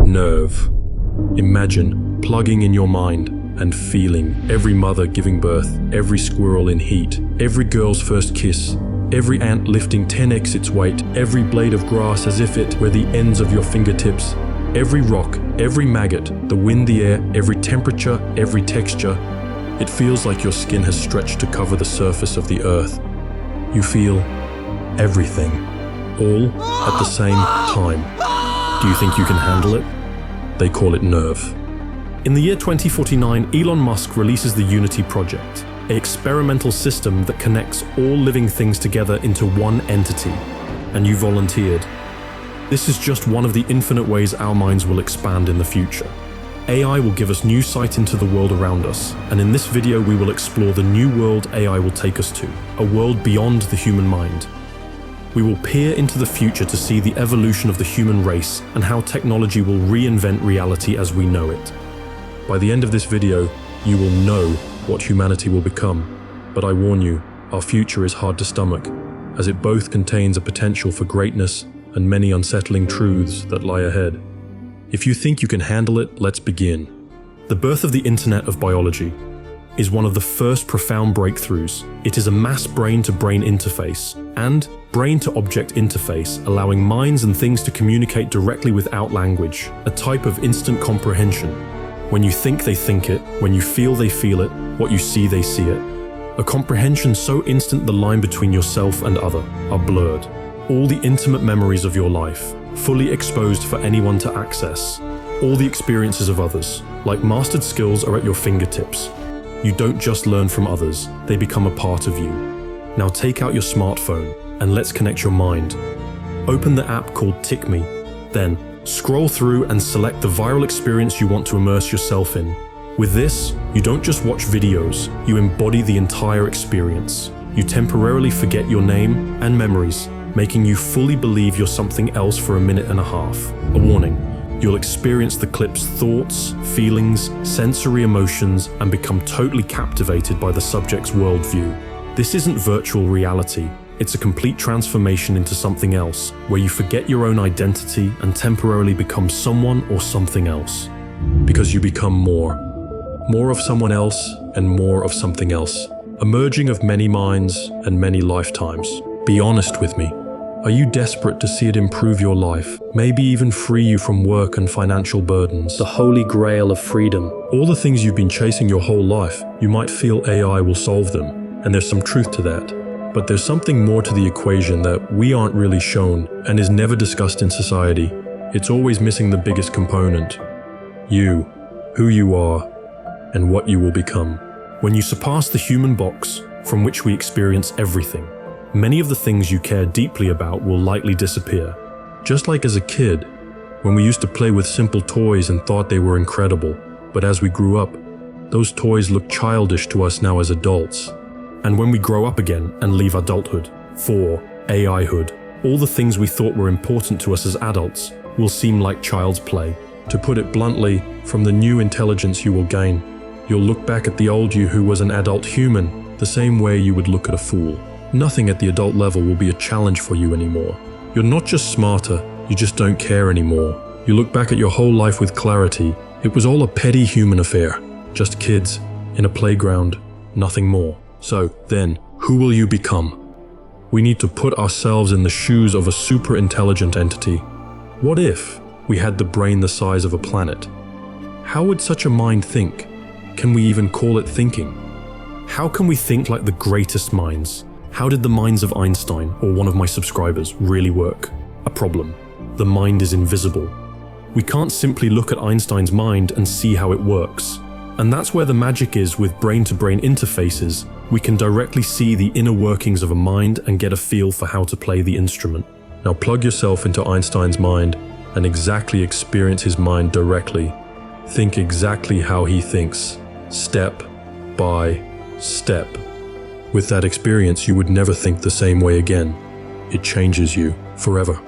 Nerve. Imagine plugging in your mind and feeling every mother giving birth, every squirrel in heat, every girl's first kiss, every ant lifting 10x its weight, every blade of grass as if it were the ends of your fingertips, every rock, every maggot, the wind, the air, every temperature, every texture. It feels like your skin has stretched to cover the surface of the earth. You feel everything, all at the same time. Do you think you can handle it? They call it nerve. In the year 2049, Elon Musk releases the Unity project, an experimental system that connects all living things together into one entity. And you volunteered. This is just one of the infinite ways our minds will expand in the future. AI will give us new sight into the world around us, and in this video we will explore the new world AI will take us to, a world beyond the human mind. We will peer into the future to see the evolution of the human race and how technology will reinvent reality as we know it. By the end of this video, you will know what humanity will become, but I warn you, our future is hard to stomach, as it both contains a potential for greatness and many unsettling truths that lie ahead. If you think you can handle it, let's begin. The birth of the Internet of Biology is one of the first profound breakthroughs. It is a mass brain-to-brain interface and brain-to-object interface, allowing minds and things to communicate directly without language, a type of instant comprehension. When you think, they think it. When you feel, they feel it. What you see, they see it. A comprehension so instant the line between yourself and other are blurred. All the intimate memories of your life, fully exposed for anyone to access. All the experiences of others, like mastered skills, are at your fingertips. You don't just learn from others, they become a part of you. Now take out your smartphone and let's connect your mind. Open the app called TikMe, then scroll through and select the viral experience you want to immerse yourself in. With this, you don't just watch videos, you embody the entire experience. You temporarily forget your name and memories, making you fully believe you're something else for a minute and a half. A warning, you'll experience the clip's thoughts, feelings, sensory emotions, and become totally captivated by the subject's worldview. This isn't virtual reality. It's a complete transformation into something else, where you forget your own identity and temporarily become someone or something else. Because you become more. More of someone else and more of something else. A merging of many minds and many lifetimes. Be honest with me. Are you desperate to see it improve your life? Maybe even free you from work and financial burdens? The holy grail of freedom. All the things you've been chasing your whole life, you might feel AI will solve them. And there's some truth to that. But there's something more to the equation that we aren't really shown and is never discussed in society. It's always missing the biggest component. You, who you are, and what you will become. When you surpass the human box from which we experience everything, many of the things you care deeply about will likely disappear. Just like as a kid, when we used to play with simple toys and thought they were incredible. But as we grew up, those toys look childish to us now as adults. And when we grow up again and leave adulthood for AI-hood, all the things we thought were important to us as adults will seem like child's play. To put it bluntly, from the new intelligence you will gain, you'll look back at the old you who was an adult human the same way you would look at a fool. Nothing at the adult level will be a challenge for you anymore. You're not just smarter, you just don't care anymore. You look back at your whole life with clarity. It was all a petty human affair. Just kids, in a playground, nothing more. So, then, who will you become? We need to put ourselves in the shoes of a super intelligent entity. What if we had the brain the size of a planet? How would such a mind think? Can we even call it thinking? How can we think like the greatest minds? How did the minds of Einstein, or one of my subscribers, really work? A problem. The mind is invisible. We can't simply look at Einstein's mind and see how it works. And that's where the magic is with brain-to-brain interfaces. We can directly see the inner workings of a mind and get a feel for how to play the instrument. Now plug yourself into Einstein's mind and exactly experience his mind directly. Think exactly how he thinks, step by step. With that experience, you would never think the same way again. It changes you forever.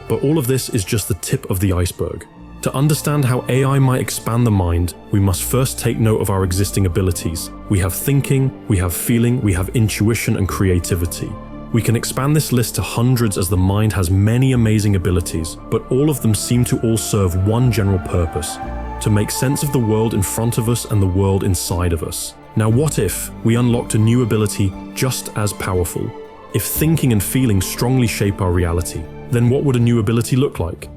But all of this is just the tip of the iceberg. To understand how AI might expand the mind, we must first take note of our existing abilities. We have thinking, we have feeling, we have intuition and creativity. We can expand this list to hundreds as the mind has many amazing abilities, but all of them seem to all serve one general purpose: to make sense of the world in front of us and the world inside of us. Now, what if we unlocked a new ability just as powerful? If thinking and feeling strongly shape our reality, then what would a new ability look like?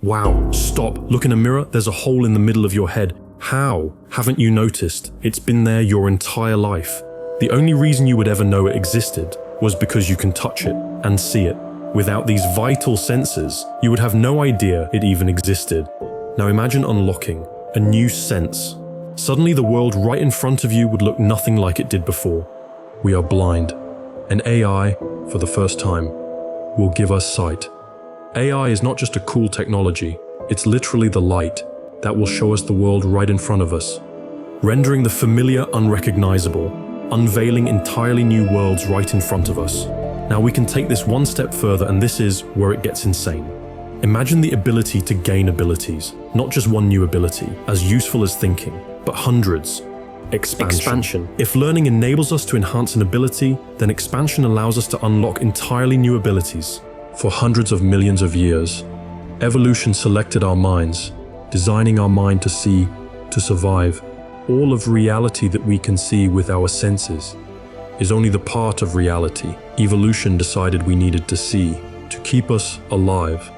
Wow, stop, look in a mirror, there's a hole in the middle of your head. How? Haven't you noticed? It's been there your entire life. The only reason you would ever know it existed was because you can touch it and see it. Without these vital senses, you would have no idea it even existed. Now imagine unlocking a new sense. Suddenly the world right in front of you would look nothing like it did before. We are blind, and AI, for the first time, will give us sight. AI is not just a cool technology, it's literally the light that will show us the world right in front of us, rendering the familiar unrecognizable, unveiling entirely new worlds right in front of us. Now we can take this one step further, and this is where it gets insane. Imagine the ability to gain abilities, not just one new ability, as useful as thinking, but hundreds. Expansion. If learning enables us to enhance an ability, then expansion allows us to unlock entirely new abilities. For hundreds of millions of years, evolution selected our minds, designing our mind to see, to survive. All of reality that we can see with our senses is only the part of reality evolution decided we needed to see to keep us alive.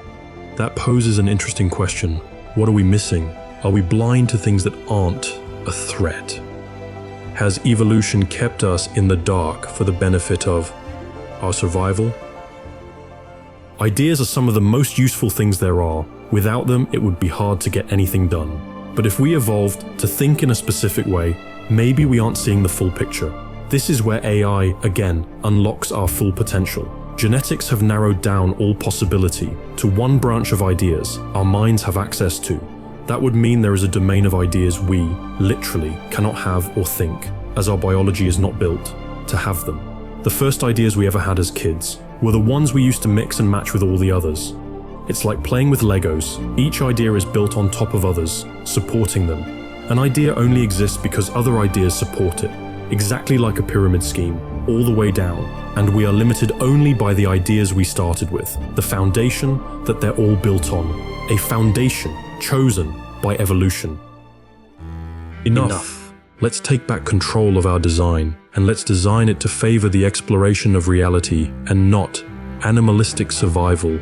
That poses an interesting question. What are we missing? Are we blind to things that aren't a threat? Has evolution kept us in the dark for the benefit of our survival? Ideas are some of the most useful things there are. Without them, it would be hard to get anything done. But if we evolved to think in a specific way, maybe we aren't seeing the full picture. This is where AI, again, unlocks our full potential. Genetics have narrowed down all possibility to one branch of ideas our minds have access to. That would mean there is a domain of ideas we, literally, cannot have or think, as our biology is not built to have them. The first ideas we ever had as kids were the ones we used to mix and match with all the others. It's like playing with Legos. Each idea is built on top of others, supporting them. An idea only exists because other ideas support it, exactly like a pyramid scheme, all the way down. And we are limited only by the ideas we started with, the foundation that they're all built on, a foundation chosen by evolution. Enough. Let's take back control of our design, and let's design it to favor the exploration of reality and not animalistic survival.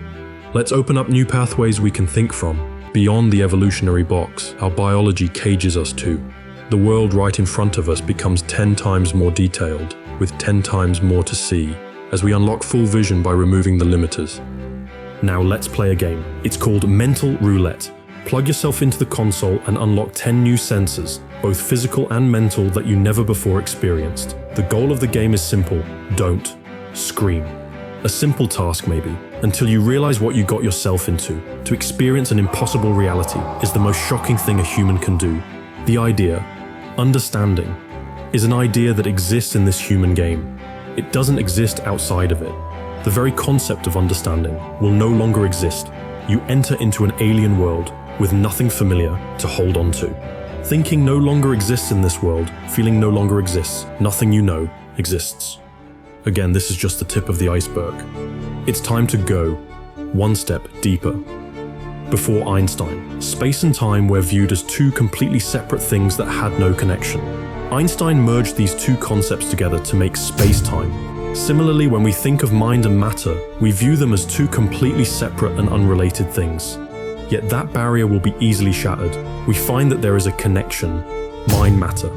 Let's open up new pathways we can think from, beyond the evolutionary box our biology cages us to. The world right in front of us becomes 10 times more detailed, with 10 times more to see, as we unlock full vision by removing the limiters. Now let's play a game. It's called Mental Roulette. Plug yourself into the console and unlock 10 new senses, both physical and mental, that you never before experienced. The goal of the game is simple: don't scream. A simple task maybe, until you realize what you got yourself into. To experience an impossible reality is the most shocking thing a human can do. The idea, understanding, is an idea that exists in this human game. It doesn't exist outside of it. The very concept of understanding will no longer exist. You enter into an alien world with nothing familiar to hold on to. Thinking no longer exists in this world, feeling no longer exists, nothing you know exists. Again, this is just the tip of the iceberg. It's time to go one step deeper. Before Einstein, space and time were viewed as two completely separate things that had no connection. Einstein merged these two concepts together to make space-time. Similarly, when we think of mind and matter, we view them as two completely separate and unrelated things. Yet that barrier will be easily shattered. We find that there is a connection, mind-matter,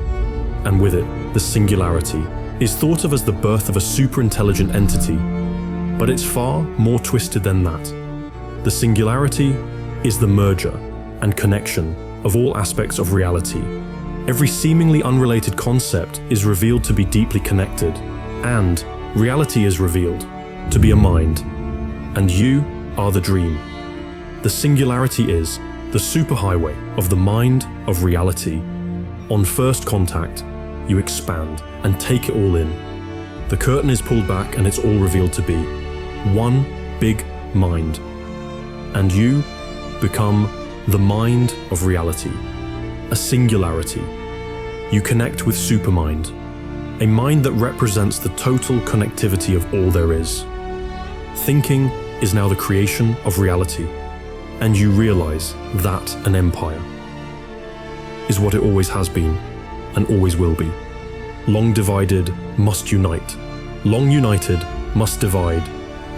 and with it, the singularity is thought of as the birth of a super-intelligent entity, but it's far more twisted than that. The singularity is the merger and connection of all aspects of reality. Every seemingly unrelated concept is revealed to be deeply connected, and reality is revealed to be a mind, and you are the dream. The singularity is the superhighway of the mind of reality. On first contact, you expand and take it all in. The curtain is pulled back and it's all revealed to be one big mind. And you become the mind of reality, a singularity. You connect with supermind, a mind that represents the total connectivity of all there is. Thinking is now the creation of reality, and you realize that an empire is what it always has been and always will be. Long divided must unite. Long united must divide.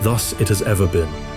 Thus it has ever been.